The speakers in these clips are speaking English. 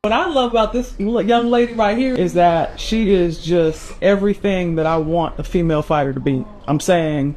What I love about this young lady right here is that she is just everything that I want a female fighter to be. I'm saying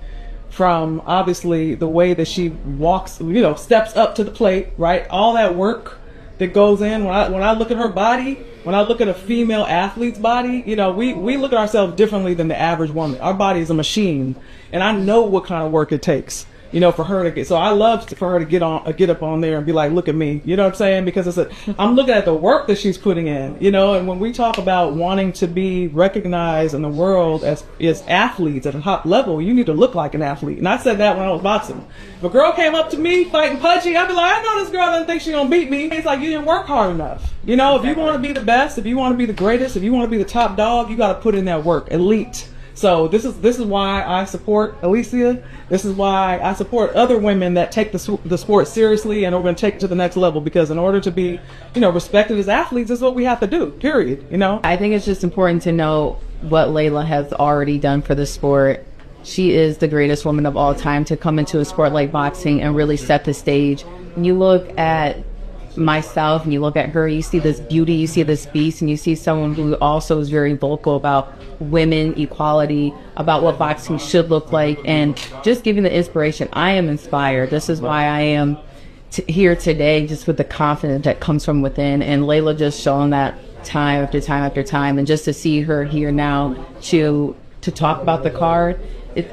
from obviously the way that she walks, steps up to the plate, right? All that work that goes in. When I look at her body, when I look at a female athlete's body, we look at ourselves differently than the average woman. Our body is a machine, and I know what kind of work it takes. For her to get, so I love for her to get up on there and be like, look at me, you know what I'm saying? Because I'm looking at the work that she's putting in, and when we talk about wanting to be recognized in the world as athletes at a top level, you need to look like an athlete. And I said that when I was boxing. If a girl came up to me fighting pudgy, I'd be like, I know this girl doesn't think she's gonna beat me. It's like, you didn't work hard enough. If you want to be the best, if you want to be the greatest, if you want to be the top dog, you got to put in that work, elite. So this is why I support Alicia. This is why I support other women that take the sport seriously and are going to take it to the next level. Because in order to be, respected as athletes, this is what we have to do. Period. I think it's just important to know what Laila has already done for the sport. She is the greatest woman of all time to come into a sport like boxing and really set the stage. When you look at myself and you look at her, you see this beauty, you see this beast, and you see someone who also is very vocal about women equality, about what boxing should look like, and just giving the inspiration. I am inspired. This is why I am here today, just with the confidence that comes from within, and Laila just showing that time after time after time, and just to see her here now to talk about the card,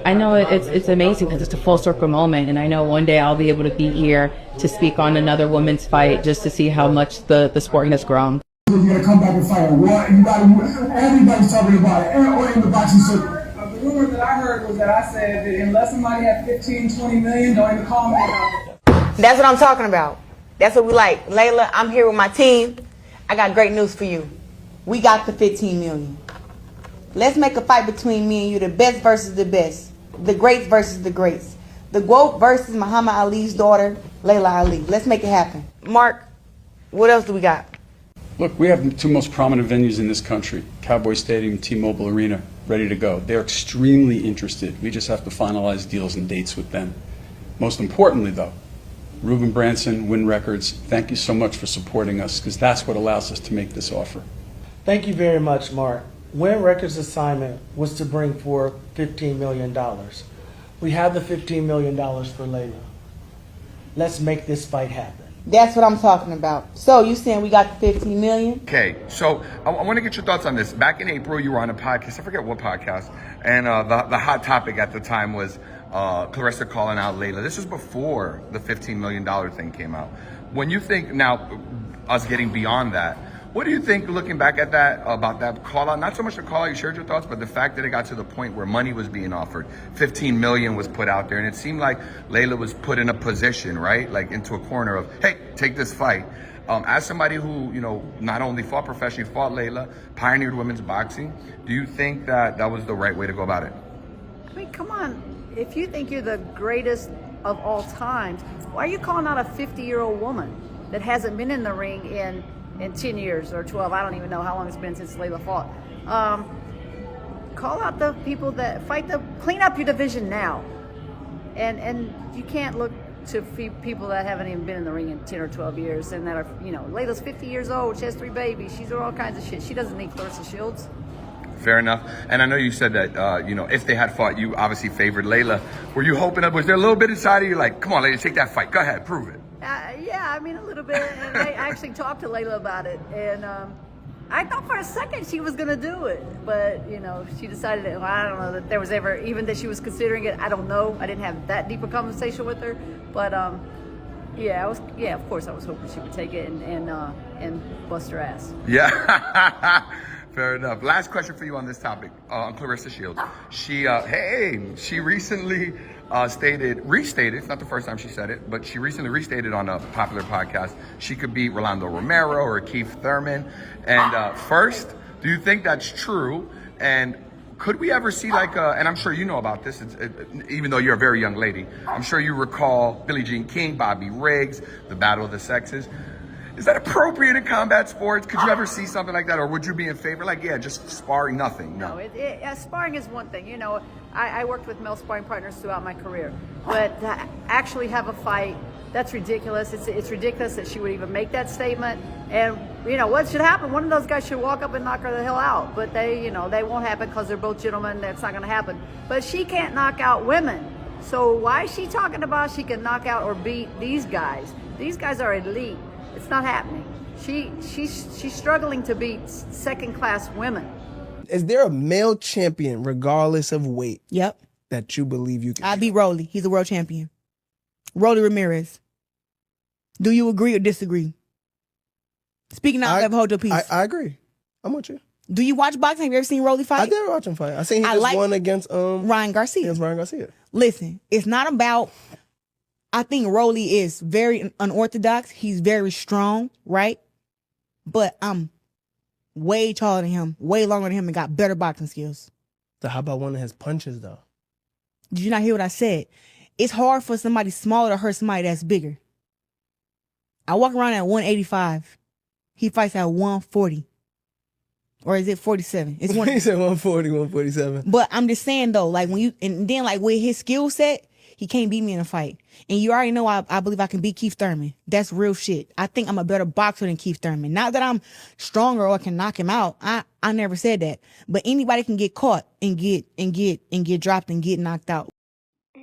I know it's amazing because it's a full circle moment, and I know one day I'll be able to be here to speak on another women's fight just to see how much the sport has grown. You're going to come back and fight. Everybody's talking about it, or in the boxing circle. The rumor that I heard was that I said that unless somebody had 15, 20 million, don't even call me about it. That's what I'm talking about. That's what we like. Laila, I'm here with my team. I got great news for you. We got the 15 million. Let's make a fight between me and you, the best versus the best, the greats versus the greats, the GOAT versus Muhammad Ali's daughter, Laila Ali. Let's make it happen. Mark, what else do we got? Look, we have the two most prominent venues in this country, Cowboy Stadium, T-Mobile Arena, ready to go. They're extremely interested. We just have to finalize deals and dates with them. Most importantly, though, Ruben Branson, Win Records, thank you so much for supporting us, because that's what allows us to make this offer. Thank you very much, Mark. Win Records' assignment was to bring forth $15 million. We have the $15 million for Laila. Let's make this fight happen. That's what I'm talking about. So you saying we got the 15 million? Okay, so I want to get your thoughts on this. Back in April, you were on a podcast. I forget what podcast. And the hot topic at the time was Claressa calling out Laila. This was before the $15 million thing came out. When you think now, us getting beyond that, what do you think, looking back at that, about that call out? Not so much the call out, you shared your thoughts, but the fact that it got to the point where money was being offered, 15 million was put out there, and it seemed like Laila was put in a position, right, like into a corner of, hey, take this fight. As somebody who, not only fought professionally, fought Laila, pioneered women's boxing, do you think that that was the right way to go about it? I mean, come on. If you think you're the greatest of all times, why are you calling out a 50-year-old woman that hasn't been in the ring in 10 years or 12, I don't even know how long it's been since Laila fought. Call out the people that fight clean up your division now. And you can't look to people that haven't even been in the ring in 10 or 12 years and that are, Laila's 50 years old, she has 3 babies, she's doing all kinds of shit. She doesn't need Claressa Shields. Fair enough. And I know you said that, if they had fought, you obviously favored Laila. Were you hoping was there a little bit inside of you like, come on, Laila, take that fight, go ahead, prove it? Yeah, I mean, a little bit. And I actually talked to Laila about it. And I thought for a second she was going to do it. But, she decided, I don't know that there was ever, even that she was considering it. I don't know. I didn't have that deep a conversation with her. But, of course I was hoping she would take it and bust her ass. Yeah. Fair enough. Last question for you on this topic, on Claressa Shields. She recently restated, it's not the first time she said it, but she recently restated on a popular podcast, she could beat Rolando Romero or Keith Thurman. And first, do you think that's true? And could we ever see and I'm sure you know about this, even though you're a very young lady, I'm sure you recall Billie Jean King, Bobby Riggs, the Battle of the Sexes. Is that appropriate in combat sports? Could you ever see something like that? Or would you be in favor? Just sparring, nothing? No, sparring is one thing. I worked with male sparring partners throughout my career. But to actually have a fight, that's ridiculous. It's ridiculous that she would even make that statement. And, you know, what should happen? One of those guys should walk up and knock her the hell out. But they, you know, they won't happen because they're both gentlemen. That's not going to happen. But she can't knock out women. So why is she talking about she can knock out or beat these guys? These guys are elite. It's not happening. She's struggling to beat second-class women. Is there a male champion, regardless of weight, Yep. that you believe you can? I beat Rolly. He's a world champion. Rolly Ramirez. Do you agree or disagree? Speaking out, never hold your peace. I agree. I'm with you. Do you watch boxing? Have you ever seen Rolly fight? I did watch him fight. I seen he just won against Ryan Garcia. Against Ryan Garcia. Listen, it's not about. I think Rolly is very unorthodox. He's very strong, right? But I'm way taller than him, way longer than him, and got better boxing skills. So how about one of his punches, though? Did you not hear what I said? It's hard for somebody smaller to hurt somebody that's bigger. I walk around at 185. He fights at 140. Or is it 47? It's He said 140, 147. But I'm just saying though, like when you, and then like with his skill set, he can't beat me in a fight. And you already know I believe I can beat Keith Thurman. That's real shit. I think I'm a better boxer than Keith Thurman. Not that I'm stronger or can knock him out. I never said that. But anybody can get caught and get dropped and get knocked out.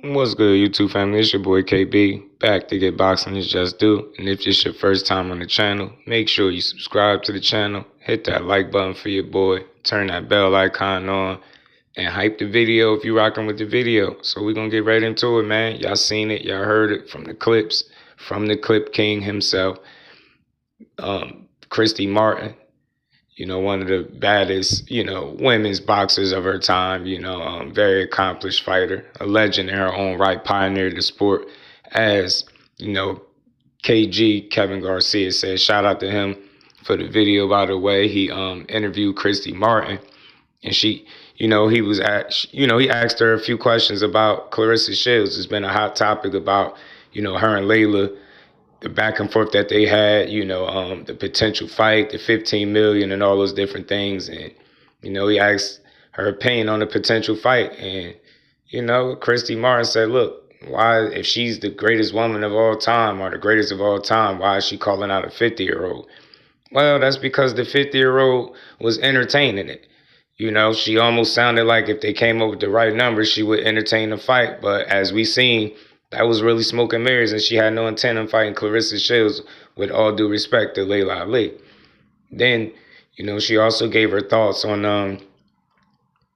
What's good, YouTube family? It's your boy KB, back to get boxing is just due. And if it's your first time on the channel, make sure you subscribe to the channel, hit that like button for your boy, turn that bell icon on, and hype the video if you rocking with the video. So we're gonna get right into it, man. Y'all seen it, y'all heard it from the clips, from the Clip King himself. Christy Martin, you know, one of the baddest, you know, women's boxers of her time, you know, very accomplished fighter, a legend in her own right, pioneered the sport. As, you know, KG, Kevin Garcia, said, shout out to him for the video, by the way. He interviewed Christy Martin, and she, you know, he asked her a few questions about Claressa Shields. It's been a hot topic about, you know, her and Laila, the back and forth that they had, you know, the potential fight, the 15 million and all those different things. And, you know, he asked her opinion on the potential fight. And, you know, Christy Martin said, look, why, if she's the greatest woman of all time or the greatest of all time, why is she calling out a 50-year-old? Well, that's because the 50-year-old was entertaining it. You know, she almost sounded like if they came up with the right numbers, she would entertain the fight. But as we seen, that was really smoke and mirrors, and she had no intent on fighting Claressa Shields, with all due respect to Laila Ali. Then, you know, she also gave her thoughts on,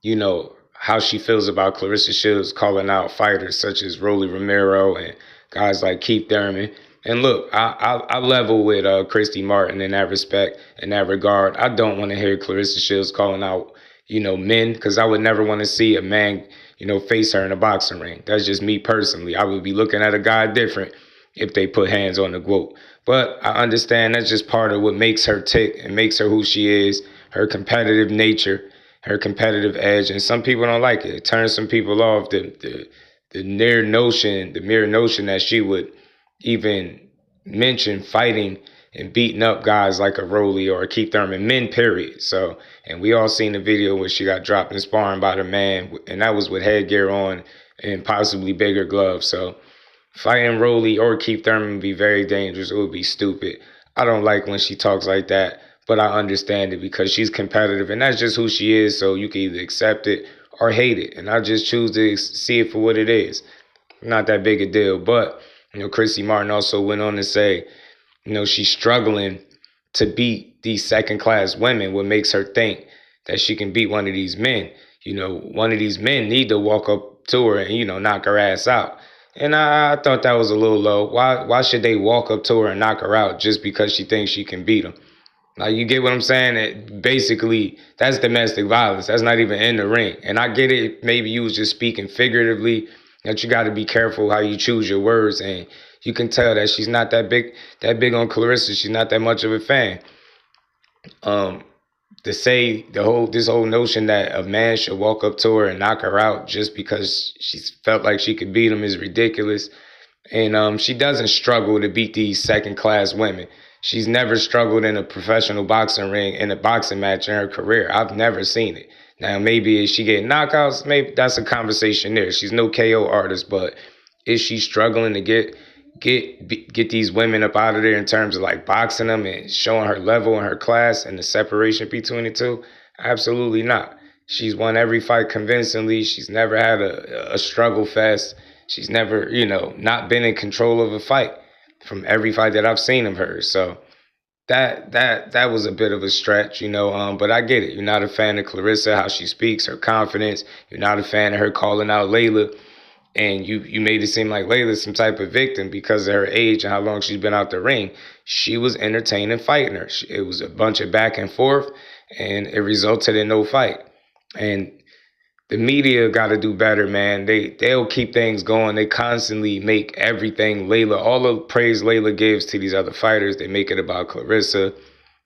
you know, how she feels about Claressa Shields calling out fighters such as Rolly Romero and guys like Keith Thurman. And look, I level with Christy Martin in that respect, in that regard. I don't want to hear Claressa Shields calling out, you know, men, because I would never want to see a man, you know, face her in a boxing ring. That's just me personally. I would be looking at a guy different if they put hands on the quote. But I understand that's just part of what makes her tick and makes her who she is, her competitive nature, her competitive edge. And some people don't like it. It turns some people off. The mere notion that she would even mention fighting and beating up guys like a Rolly or a Keith Thurman, men, period. So, and we all seen the video where she got dropped in sparring by the man, and that was with headgear on and possibly bigger gloves. So fighting Rolly or Keith Thurman would be very dangerous. It would be stupid. I don't like when she talks like that, but I understand it because she's competitive, and that's just who she is. So you can either accept it or hate it, and I just choose to see it for what it is. Not that big a deal. But, you know, Christy Martin also went on to say, you know, she's struggling to beat these second-class women. What makes her think that she can beat one of these men? You know, one of these men need to walk up to her and, you know, knock her ass out. And I thought that was a little low. Why should they walk up to her and knock her out just because she thinks she can beat them? Now, you get what I'm saying? Basically, that's domestic violence. That's not even in the ring. And I get it. Maybe you was just speaking figuratively, that you got to be careful how you choose your words. And you can tell that she's not that big on Claressa. She's not that much of a fan. To say this whole notion that a man should walk up to her and knock her out just because she felt like she could beat him is ridiculous. And she doesn't struggle to beat these second-class women. She's never struggled in a professional boxing ring, in a boxing match in her career. I've never seen it. Now, maybe is she getting knockouts? Maybe that's a conversation there. She's no KO artist, but is she struggling to get get these women up out of there in terms of like boxing them and showing her level and her class and the separation between the two? Absolutely not. She's won every fight convincingly. She's never had a struggle fest. She's never, not been in control of a fight from every fight that I've seen of hers. So that was a bit of a stretch, but I get it. You're not a fan of Claressa, how she speaks, her confidence. You're not a fan of her calling out Laila. And you made it seem like Layla's some type of victim because of her age and how long she's been out the ring. She was entertaining fighting her. It was a bunch of back and forth, and it resulted in no fight. And the media got to do better, man. They'll keep things going. They constantly make everything Laila, all the praise Laila gives to these other fighters, they make it about Claressa.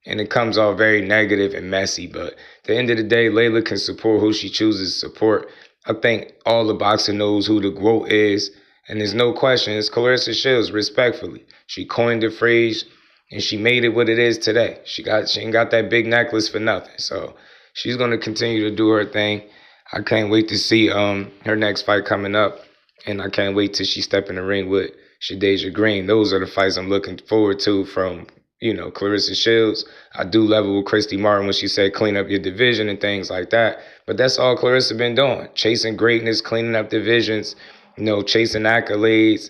And it comes off very negative and messy. But at the end of the day, Laila can support who she chooses to support. I think all the boxer knows who the GOAT is. And there's no question. It's Claressa Shields, respectfully. She coined the phrase, and she made it what it is today. She ain't got that big necklace for nothing. So she's going to continue to do her thing. I can't wait to see her next fight coming up. And I can't wait till she step in the ring with Shadeja Green. Those are the fights I'm looking forward to from, Claressa Shields. I do level with Christy Martin when she said clean up your division and things like that. But that's all Claressa been doing. Chasing greatness, cleaning up divisions, chasing accolades,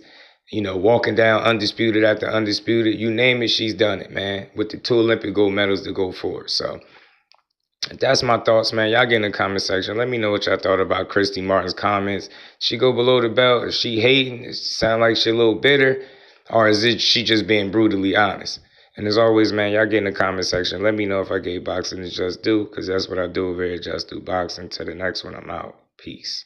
walking down undisputed after undisputed. You name it, she's done it, man, with the 2 Olympic gold medals to go for. So that's my thoughts, man. Y'all get in the comment section. Let me know what y'all thought about Christy Martin's comments. She go below the belt? Is she hating? Does it sound like she a little bitter? Or is it she just being brutally honest? And as always, man, y'all get in the comment section. Let me know if I gave boxing its just due, because that's what I do over here at Just Do Boxing. Till the next one, I'm out. Peace.